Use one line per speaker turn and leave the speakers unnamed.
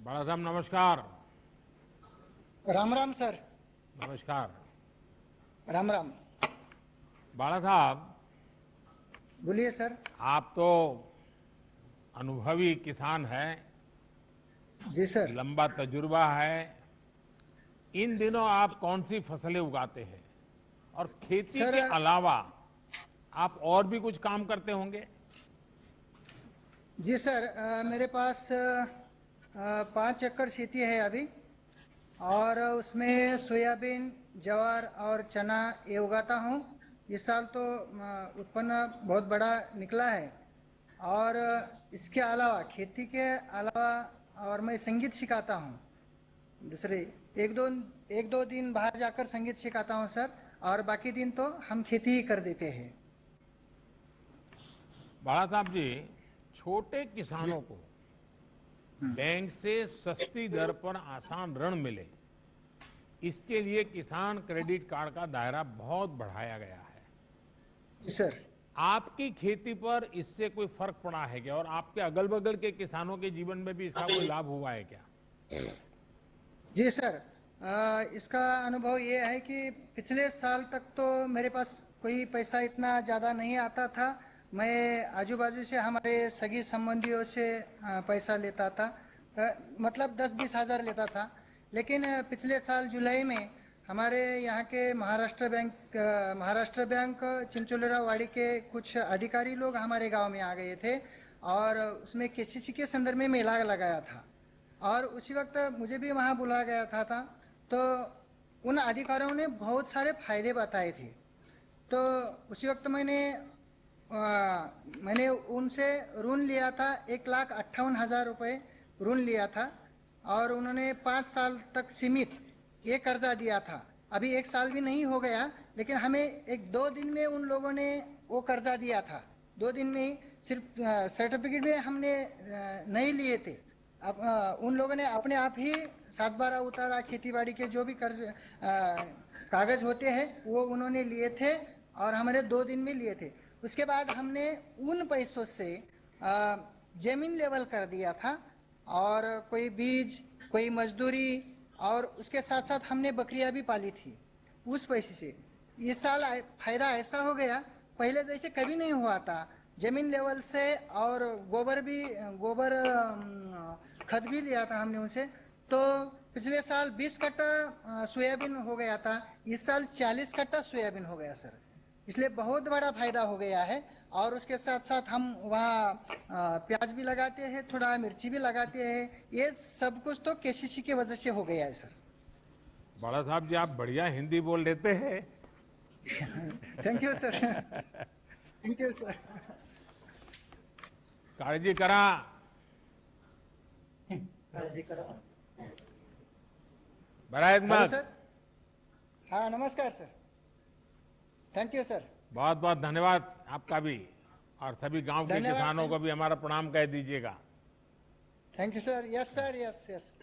बाला साहब नमस्कार।
राम राम सर।
नमस्कार।
राम राम।
बाला साहब,
बोलिए सर।
आप तो अनुभवी किसान हैं,
जी सर।
लंबा तजुर्बा है। इन दिनों आप कौन सी फसलें उगाते हैं और खेती
सर
के अलावा आप और भी कुछ काम करते होंगे?
जी सर, मेरे पास 5 एकड़ खेती है अभी। और उसमें सोयाबीन, ज्वार और चना ये उगाता हूँ। इस साल तो उत्पन्न बहुत बड़ा निकला है। और इसके अलावा, खेती के अलावा, और मैं संगीत सिखाता हूँ। दूसरे एक दो दिन बाहर जाकर संगीत सिखाता हूँ सर। और बाकी दिन तो हम खेती ही कर देते हैं।
बाला साहब जी, छोटे
जी।
किसानों को बैंक से सस्ती दर पर आसान ऋण मिले, इसके लिए किसान क्रेडिट कार्ड का दायरा बहुत बढ़ाया गया है।
जी सर।
आपकी खेती पर इससे कोई फर्क पड़ा है क्या, और आपके अगल बगल के किसानों के जीवन में भी इसका कोई लाभ हुआ है क्या?
जी सर, इसका अनुभव ये है कि पिछले साल तक तो मेरे पास कोई पैसा इतना ज़्यादा नहीं आता था। मैं आजू बाजू से हमारे सगी संबंधियों से पैसा लेता था। मतलब 10-20 हज़ार लेता था। लेकिन पिछले साल जुलाई में हमारे यहाँ के महाराष्ट्र बैंक चिंचोलेरा वाड़ी के कुछ अधिकारी लोग हमारे गांव में आ गए थे। और उसमें केसीसी के संदर्भ में मेला लगाया था। और उसी वक्त मुझे भी वहाँ बुलाया गया था। तो उन अधिकारियों ने बहुत सारे फायदे बताए थे। तो उसी वक्त मैंने उनसे ऋण लिया था। 1,58,000 रुपये ऋण लिया था। और उन्होंने 5 साल तक सीमित ये कर्जा दिया था। अभी 1 साल भी नहीं हो गया, लेकिन हमें 1-2 दिन में उन लोगों ने वो कर्जा दिया था। 2 दिन में ही। सिर्फ सर्टिफिकेट में हमने नहीं लिए थे। अब उन लोगों ने अपने आप ही 7/12 उतारा। खेतीबाड़ी के जो भी कर्ज कागज होते हैं वो उन्होंने लिए थे। और हमारे 2 दिन में लिए थे। उसके बाद हमने उन पैसों से जमीन लेवल कर दिया था। और कोई बीज, कोई मजदूरी, और उसके साथ साथ हमने बकरियां भी पाली थी उस पैसे से। इस साल फायदा ऐसा हो गया, पहले जैसे कभी नहीं हुआ था। जमीन लेवल से। और गोबर खत भी लिया था हमने उनसे। तो पिछले साल 20 कट्टा सोयाबीन हो गया था। इस साल 40 कट्टा सोयाबीन हो गया सर। इसलिए बहुत बड़ा फायदा हो गया है। और उसके साथ साथ हम वहाँ प्याज भी लगाते हैं, थोड़ा मिर्ची भी लगाते हैं। ये सब कुछ तो केसीसी की वजह से हो गया है सर।
बाला साहब जी, आप बढ़िया हिंदी बोल लेते हैं।
Thank you sir. Thank you sir.
काळजी करा।
काळजी करा।
बरं आहेत
हेलो
मग?
सर। हाँ नमस्कार सर। Thank you sir.
बहुत बहुत धन्यवाद आपका भी, और सभी गांव के
धन्यवाद।
किसानों को भी हमारा प्रणाम कह दीजिएगा।
Thank you sir. Yes sir, yes yes.